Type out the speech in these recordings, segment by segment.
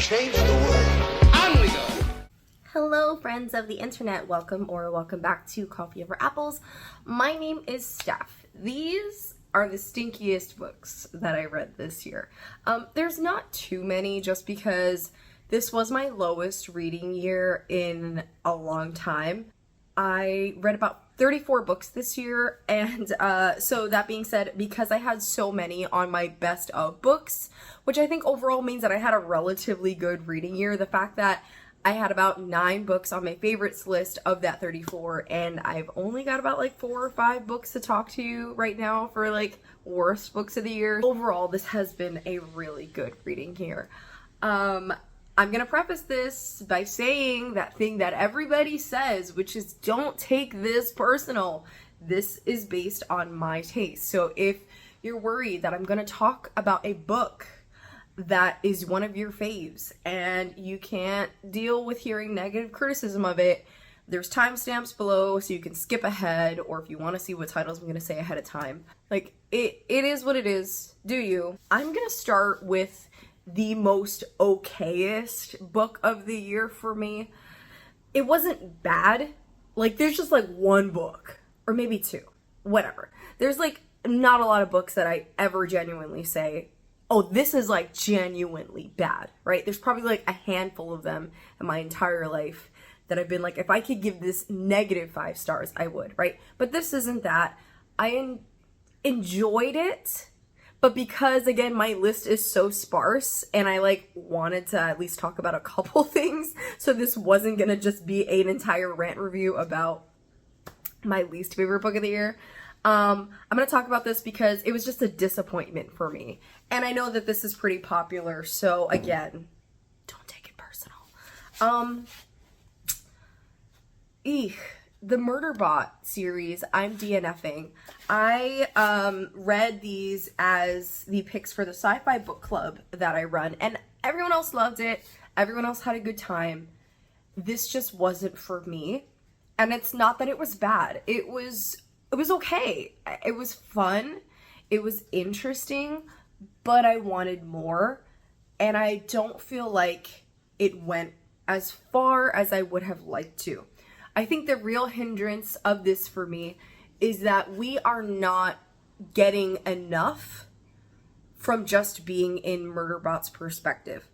change the world. On we go. Hello, friends of the internet. Welcome back to Coffee Over Apples. My name is Steph. These are the stinkiest books that I read this year. There's not too many just because this was my lowest reading year in a long time. I read about 34 books this year, and so that being said, because I had so many on my best of books, which I think overall means that I had a relatively good reading year, the fact that I had about 9 books on my favorites list of that 34, and I've only got about like 4 or 5 books to talk to you right now for like worst books of the year. Overall, this has been a really good reading year. I'm gonna preface this by saying that thing that everybody says, which is don't take this personal. This is based on my taste. So if you're worried that I'm gonna talk about a book that is one of your faves and you can't deal with hearing negative criticism of it, there's timestamps below so you can skip ahead, or if you want to see what titles I'm gonna say ahead of time. Like, it is what it is. Do you? I'm gonna start with the most okayest book of the year for me. It wasn't bad. Like, there's just like one book, or maybe 2, whatever. There's like not a lot of books that I ever genuinely say, oh, this is like genuinely bad, right? There's probably like a handful of them in my entire life that I've been like, if I could give this negative 5 stars, I would, right? But this isn't that. I enjoyed it. But because, again, my list is so sparse and I like wanted to at least talk about a couple things, so this wasn't gonna just be an entire rant review about my least favorite book of the year. I'm gonna talk about this because it was just a disappointment for me. And I know that this is pretty popular, so again, don't take it personal. The Murderbot series, I'm DNFing. I read these as the picks for the sci-fi book club that I run, and everyone else loved it. Everyone else had a good time. This just wasn't for me. And it's not that it was bad. It was okay. It was fun. It was interesting, but I wanted more. And I don't feel like it went as far as I would have liked to. I think the real hindrance of this for me is that we are not getting enough from just being in Murderbot's perspective.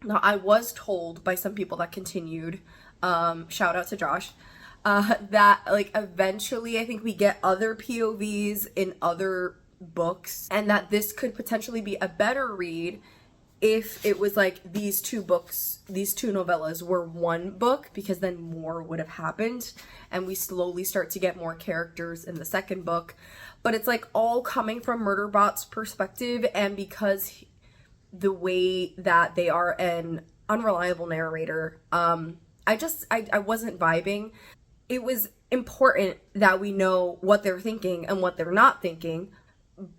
Now, I was told by some people that continued, shout out to Josh, that like eventually I think we get other POVs in other books, and that this could potentially be a better read if it was like these 2 books, these 2 novellas were one book, because then more would have happened and we slowly start to get more characters in the second book. But it's like all coming from Murderbot's perspective, and because the way that they are an unreliable narrator, I wasn't vibing. It was important that we know what they're thinking and what they're not thinking,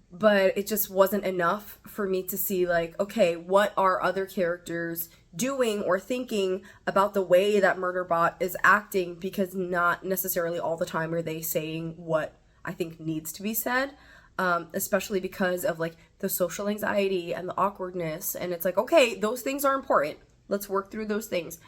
but it just wasn't enough for me to see like, okay, what are other characters doing or thinking about the way that Murderbot is acting, because not necessarily all the time are they saying what I think needs to be said, especially because of like the social anxiety and the awkwardness. And it's like, okay, those things are important. Let's work through those things.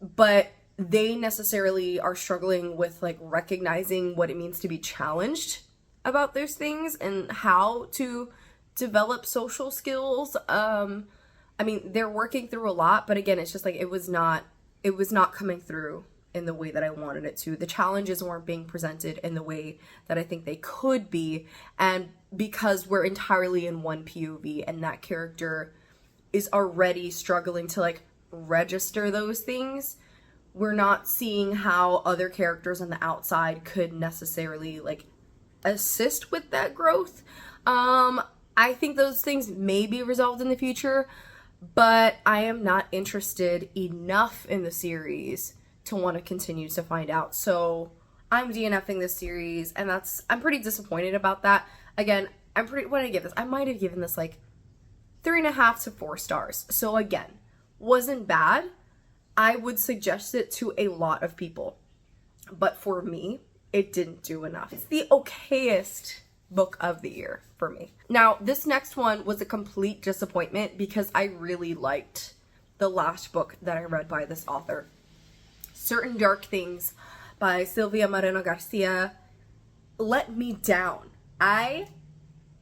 But they necessarily are struggling with like recognizing what it means to be challenged about those things and how to develop social skills. I mean, they're working through a lot, but again, it's just like it was not coming through in the way that I wanted it to. The challenges weren't being presented in the way that I think they could be, and because we're entirely in one POV and that character is already struggling to like register those things, we're not seeing how other characters on the outside could necessarily like assist with that growth. I think those things may be resolved in the future, but I am not interested enough in the series to want to continue to find out. So I'm DNFing this series, and I'm pretty disappointed about that. Again, what did I give this? I might have given this like 3.5 to 4 stars. So again, wasn't bad. I would suggest it to a lot of people, but for me, it didn't do enough. It's the okayest book of the year for me. Now, this next one was a complete disappointment because I really liked the last book that I read by this author. Certain Dark Things by Silvia Moreno Garcia let me down. I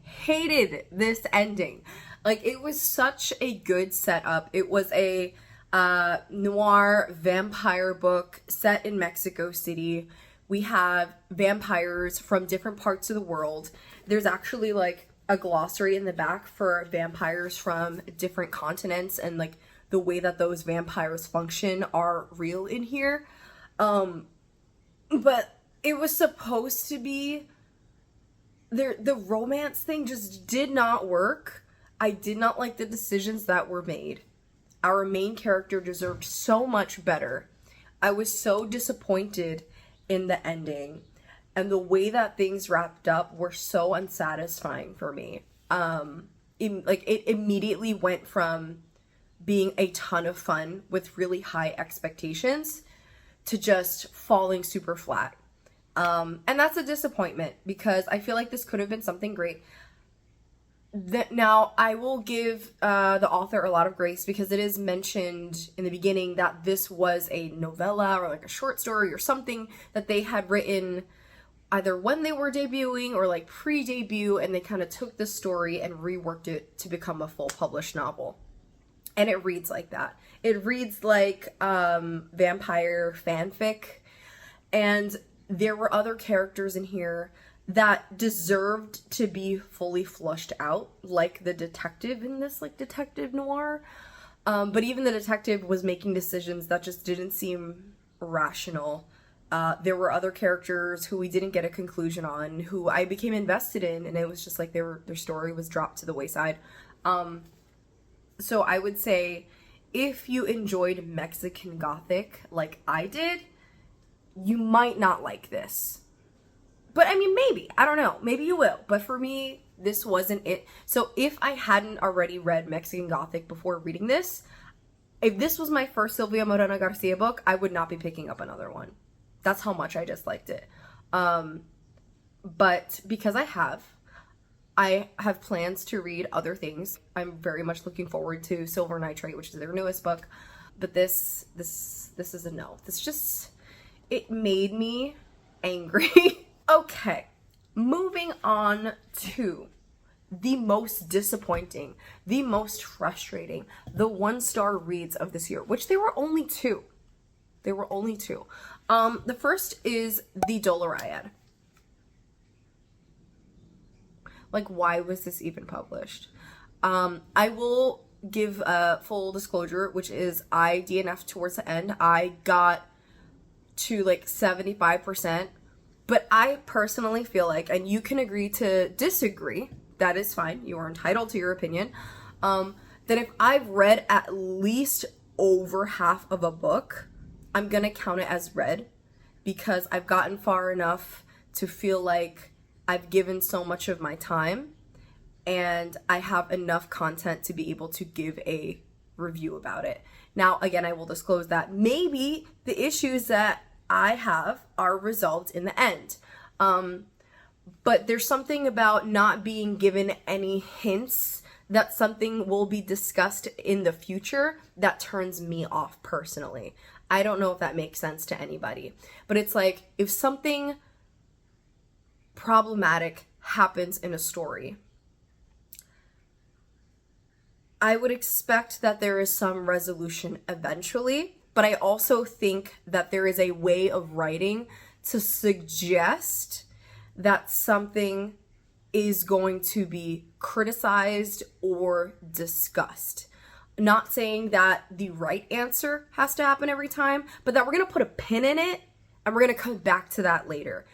hated this ending. Like, it was such a good setup. It was a noir vampire book set in Mexico City. We have vampires from different parts of the world. There's actually like a glossary in the back for vampires from different continents, and like the way that those vampires function are real in here. But it was supposed to be, the romance thing just did not work. I did not like the decisions that were made. Our main character deserved so much better. I was so disappointed in the ending, and the way that things wrapped up were so unsatisfying for me. It immediately went from being a ton of fun with really high expectations to just falling super flat. And that's a disappointment, because I feel like this could have been something great. Now, I will give the author a lot of grace, because it is mentioned in the beginning that this was a novella or like a short story or something that they had written either when they were debuting or like pre-debut, and they kind of took the story and reworked it to become a full published novel. And it reads like that. It reads like vampire fanfic, and there were other characters in here that deserved to be fully flushed out, like the detective in this like detective noir. But even the detective was making decisions that just didn't seem rational. There were other characters who we didn't get a conclusion on, who I became invested in, and it was just like their story was dropped to the wayside. So I would say, if you enjoyed Mexican Gothic like I did, you might not like this. But I mean, maybe. I don't know. Maybe you will. But for me, this wasn't it. So if I hadn't already read Mexican Gothic before reading this, if this was my first Silvia Moreno Garcia book, I would not be picking up another one. That's how much I disliked it. But because I have plans to read other things. I'm very much looking forward to Silver Nitrate, which is their newest book. But this is a no. It made me angry. Okay, moving on to the most disappointing, the most frustrating, the 1-star reads of this year, which there were only two. The first is the Doloriad. Like, why was this even published? I will give a full disclosure, which is I DNF'd towards the end. I got to like 75%, but I personally feel like, and you can agree to disagree, that is fine, you are entitled to your opinion, that if I've read at least over half of a book, I'm gonna count it as read, because I've gotten far enough to feel like I've given so much of my time and I have enough content to be able to give a review about it. Now, again, I will disclose that maybe the issues that I have are resolved in the end. But there's something about not being given any hints that something will be discussed in the future that turns me off personally. I don't know if that makes sense to anybody, but it's like, if something problematic happens in a story, I would expect that there is some resolution eventually, but I also think that there is a way of writing to suggest that something is going to be criticized or discussed. Not saying that the right answer has to happen every time, but that we're going to put a pin in it and we're going to come back to that later.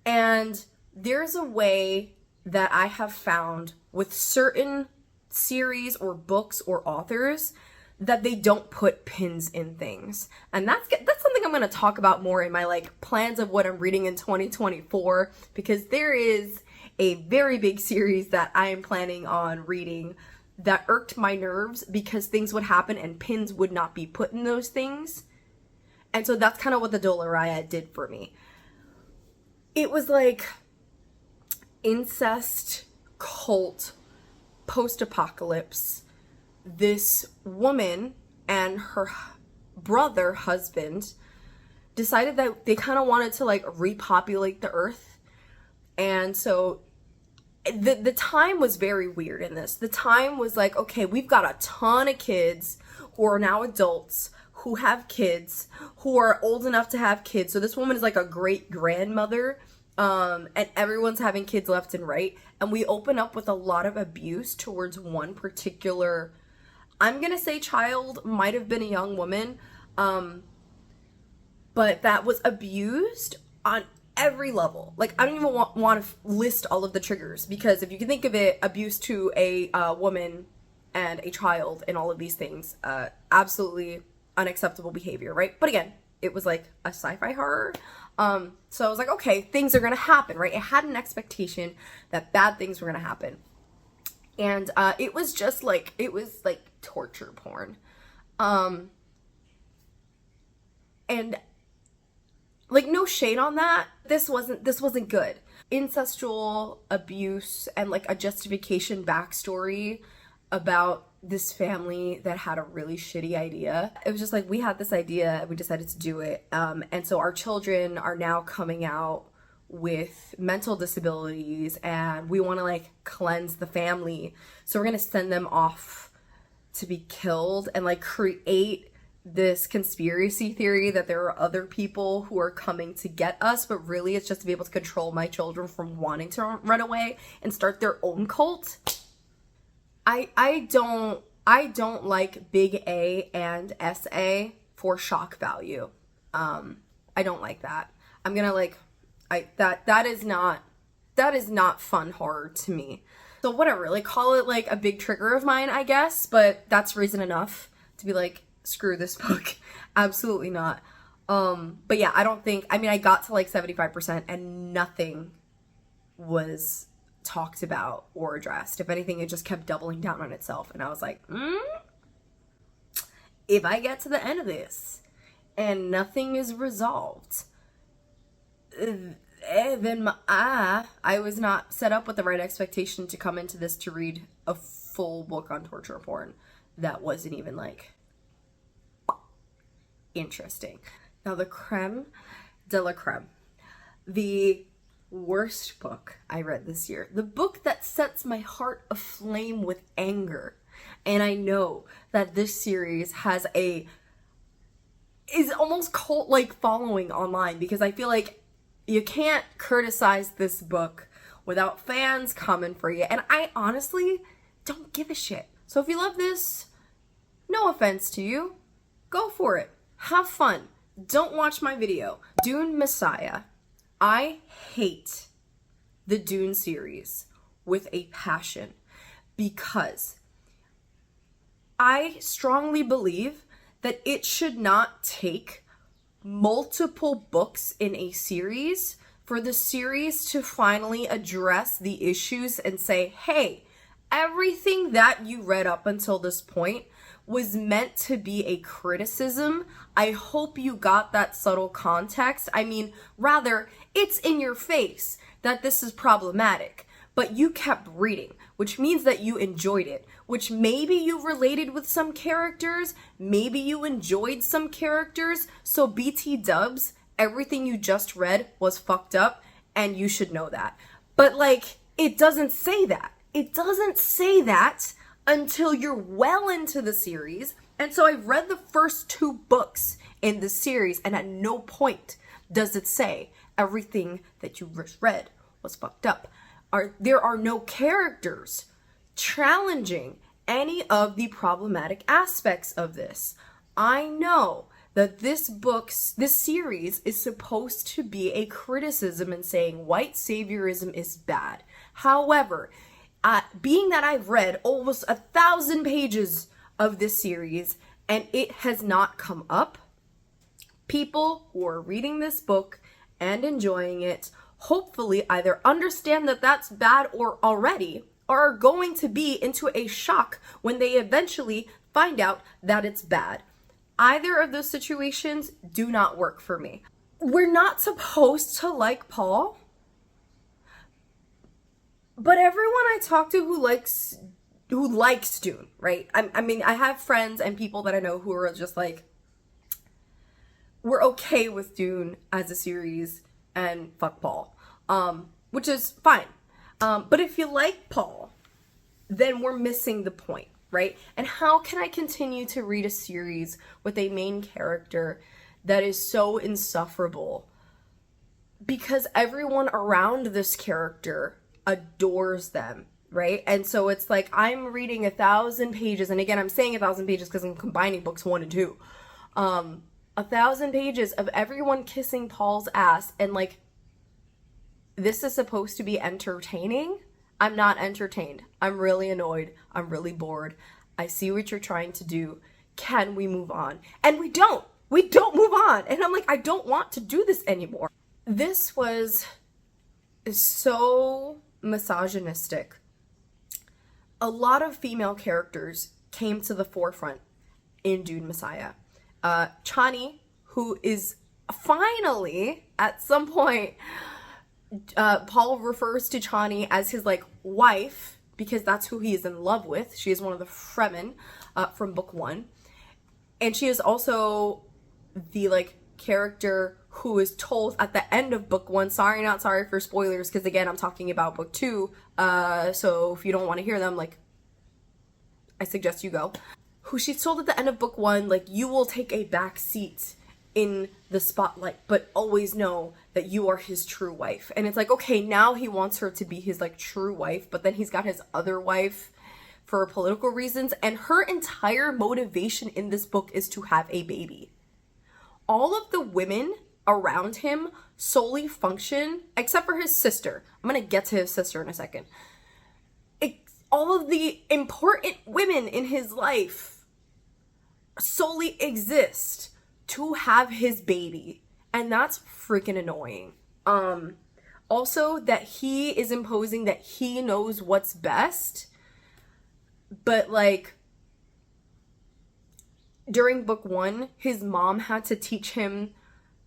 And there's a way that I have found with certain series or books or authors that they don't put pins in things. And that's something I'm going to talk about more in my like plans of what I'm reading in 2024, because there is a very big series that I am planning on reading that irked my nerves because things would happen and pins would not be put in those things. And so that's kind of what the Doloriad did for me. It was like incest, cult, post-apocalypse. This woman, and her husband, decided that they kind of wanted to like repopulate the earth. And so the time was very weird in this. The time was like, okay, we've got a ton of kids who are now adults, who have kids, who are old enough to have kids. So this woman is like a great grandmother, and everyone's having kids left and right. And we open up with a lot of abuse towards one particular, I'm gonna say child, might have been a young woman, but that was abused on every level. Like, I don't even want to list all of the triggers, because if you can think of it, abuse to a woman and a child and all of these things, absolutely unacceptable behavior, right? But again, it was like a sci-fi horror. So I was like, okay, things are gonna happen, right? It had an expectation that bad things were gonna happen. And it was just like, it was like torture porn. And like, no shade on that. This wasn't good. Incestual abuse and like a justification backstory about this family that had a really shitty idea. It was just like, we had this idea and we decided to do it. And so our children are now coming out with mental disabilities, and we want to like cleanse the family. So we're going to send them off to be killed and like create this conspiracy theory that there are other people who are coming to get us, but really it's just to be able to control my children from wanting to run away and start their own cult. I don't like big A and SA for shock value. I don't like that. I'm gonna like, that is not fun horror to me. So whatever, like, call it like a big trigger of mine, I guess, but that's reason enough to be like, screw this book. Absolutely not. But yeah, I got to like 75% and nothing was talked about or addressed. If anything, it just kept doubling down on itself. And I was like, if I get to the end of this and nothing is resolved, then I was not set up with the right expectation to come into this to read a full book on torture porn that wasn't even like interesting. Now, the creme de la creme, the worst book I read this year, the book that sets my heart aflame with anger. And I know that this series is almost cult-like following online, because I feel like you can't criticize this book without fans coming for you. And I honestly don't give a shit. So if you love this, no offense to you, go for it. Have fun. Don't watch my video. Dune Messiah. I hate the Dune series with a passion, because I strongly believe that it should not take multiple books in a series for the series to finally address the issues and say, hey, everything that you read up until this point was meant to be a criticism. I hope you got that subtle context. I mean, rather, it's in your face that this is problematic, but you kept reading, which means that you enjoyed it, which maybe you related with some characters, maybe you enjoyed some characters. So BT dubs, everything you just read was fucked up, and you should know that. But like, it doesn't say that. It doesn't say that until you're well into the series. And so I've read the first 2 books in the series, and at no point does it say everything that you just read was fucked up. There are no characters challenging any of the problematic aspects of this. I know that this series is supposed to be a criticism and saying white saviorism is bad. However, being that I've read almost 1,000 pages of this series and it has not come up, people who are reading this book and enjoying it hopefully either understand that that's bad or already, or are going to be into a shock when they eventually find out that it's bad. Either of those situations do not work for me. We're not supposed to like Paul, but everyone I talk to who likes who likes Dune, right? I mean, I have friends and people that I know who are just like, we're okay with Dune as a series and fuck Paul, which is fine. But if you like Paul, then we're missing the point, right? And how can I continue to read a series with a main character that is so insufferable? Because everyone around this character adores them, right? And so it's like, I'm reading 1,000 pages, and again, I'm saying 1,000 pages because I'm combining books 1 and 2. 1,000 pages of everyone kissing Paul's ass, and like, this is supposed to be entertaining? I'm not entertained. I'm really annoyed. I'm really bored. I see what you're trying to do. Can we move on? And we don't. We don't move on. And I'm like, I don't want to do this anymore. This was so misogynistic. A lot of female characters came to the forefront in Dune Messiah. Chani, who is finally, at some point, Paul refers to Chani as his, like, wife, because that's who he is in love with. She is one of the Fremen from book 1. And she is also the, like, character who is told at the end of book 1, sorry, not sorry for spoilers, because, again, I'm talking about book 2, so if you don't want to hear them, like, I suggest you go. Who she's told at the end of book 1, like, you will take a back seat in the spotlight, but always know that you are his true wife. And it's like, okay, now he wants her to be his, like, true wife, but then he's got his other wife for political reasons, and her entire motivation in this book is to have a baby. All of the women around him solely function, except for his sister. I'm gonna get to his sister in a second. All of the important women in his life solely exist to have his baby, and that's freaking annoying. Also, that he is imposing that he knows what's best, but like, during book 1, his mom had to teach him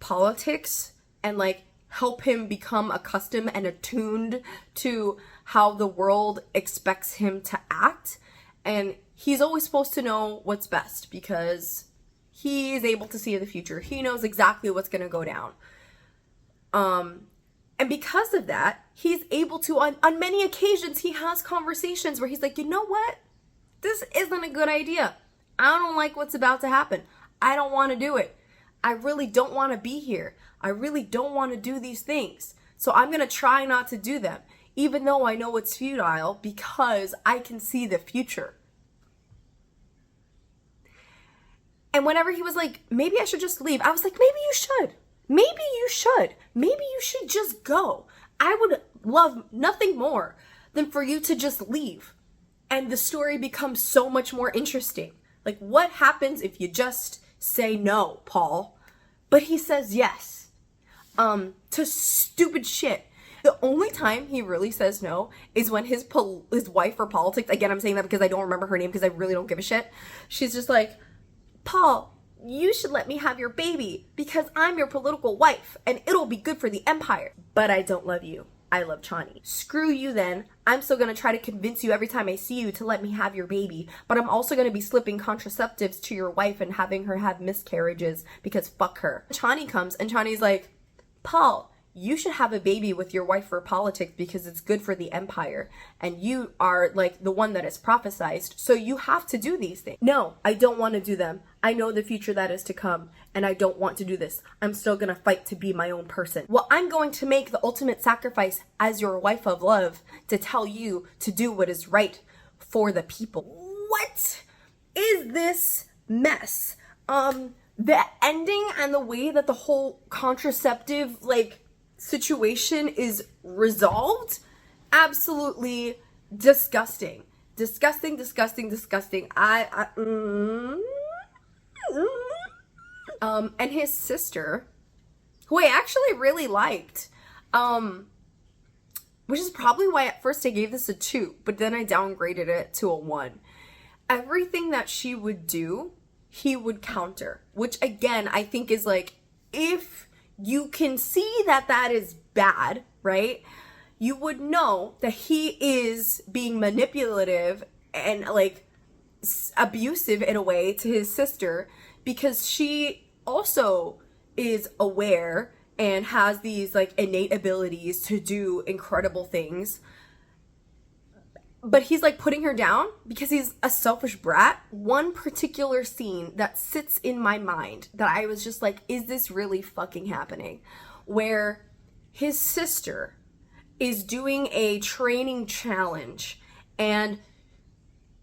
politics and like help him become accustomed and attuned to how the world expects him to act, and he's always supposed to know what's best because he is able to see the future. He knows exactly what's going to go down. And because of that, he's able to, on many occasions, he has conversations where he's like, you know what? This isn't a good idea. I don't like what's about to happen. I don't want to do it. I really don't want to be here. I really don't want to do these things. So I'm going to try not to do them, even though I know it's futile because I can see the future. And whenever he was like, maybe I should just leave, I was like, maybe you should. Maybe you should. Maybe you should just go. I would love nothing more than for you to just leave. And the story becomes so much more interesting. Like, what happens if you just say no, Paul? But he says yes. To stupid shit. The only time he really says no is when his wife for politics, again, I'm saying that because I don't remember her name because I really don't give a shit. She's just like, Paul, you should let me have your baby because I'm your political wife and it'll be good for the empire. But I don't love you. I love Chani. Screw you then. I'm still going to try to convince you every time I see you to let me have your baby. But I'm also going to be slipping contraceptives to your wife and having her have miscarriages because fuck her. Chani comes and Chani's like, Paul, you should have a baby with your wife for politics because it's good for the empire. And you are like the one that is prophesized. So you have to do these things. No, I don't want to do them. I know the future that is to come and I don't want to do this. I'm still going to fight to be my own person. Well, I'm going to make the ultimate sacrifice as your wife of love to tell you to do what is right for the people. What is this mess? The ending and the way that the whole contraceptive, situation is resolved, absolutely disgusting. Disgusting. And his sister, who I actually really liked, which is probably why at first I gave this a 2, but then I downgraded it to a 1. Everything that she would do, he would counter, which again, I think is like, if you can see that that is bad, right? You would know that he is being manipulative and like abusive in a way to his sister, because she also is aware and has these like innate abilities to do incredible things. But he's like putting her down because he's a selfish brat. One particular scene that sits in my mind that I was just like, is this really fucking happening? Where his sister is doing a training challenge and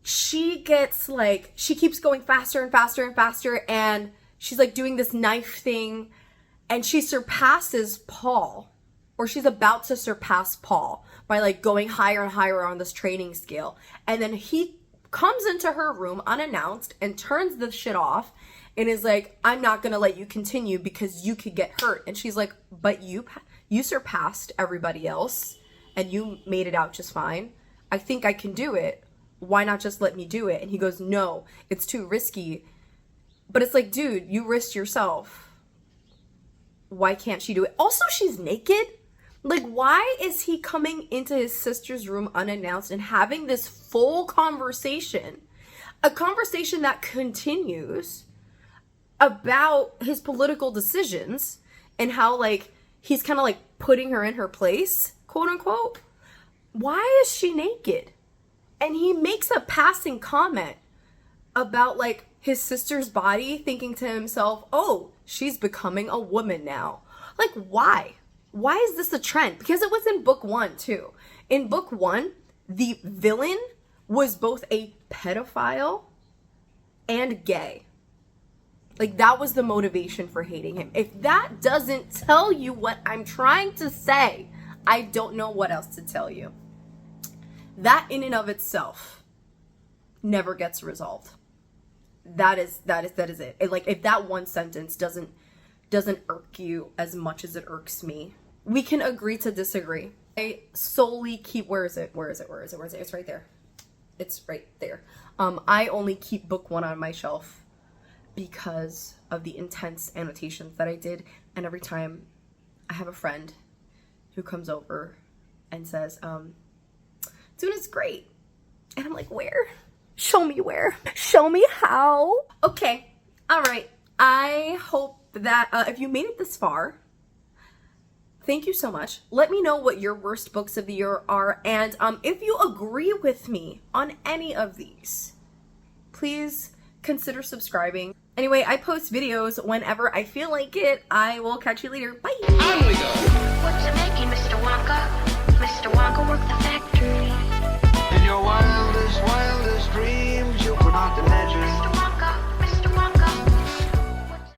she gets like, she keeps going faster and faster and faster, and she's like doing this knife thing, and she surpasses Paul, or she's about to surpass Paul by like going higher and higher on this training scale. And then he comes into her room unannounced and turns the shit off and is like, I'm not gonna let you continue because you could get hurt. And she's like, but you surpassed everybody else and you made it out just fine. I think I can do it. Why not just let me do it? And he goes, no, it's too risky. But it's like, dude, you risked yourself. Why can't she do it? Also, she's naked. Like, why is he coming into his sister's room unannounced and having this full conversation? A conversation that continues about his political decisions and how, like, he's kind of, like, putting her in her place, quote unquote. Why is she naked? And he makes a passing comment about, like, his sister's body, thinking to himself, oh, she's becoming a woman now. Like, why? Why is this a trend? Because it was in book 1 too. In book 1, the villain was both a pedophile and gay. Like, that was the motivation for hating him. If that doesn't tell you what I'm trying to say, I don't know what else to tell you. That in and of itself never gets resolved. That is it. Like, if that one sentence doesn't irk you as much as it irks me, we can agree to disagree. I solely keep, where is it? It's right there. It's right there. I only keep book 1 on my shelf because of the intense annotations that I did. And every time I have a friend who comes over and says, Dune is great. And I'm like, where? Show me where. Show me how. Okay. All right. I hope that if you made it this far, thank you so much. Let me know what your worst books of the year are. And if you agree with me on any of these, please consider subscribing. Anyway, I post videos whenever I feel like it. I will catch you later. Bye. On we go. What's it making, Mr. Wonka? Mr. Wonka work the factory.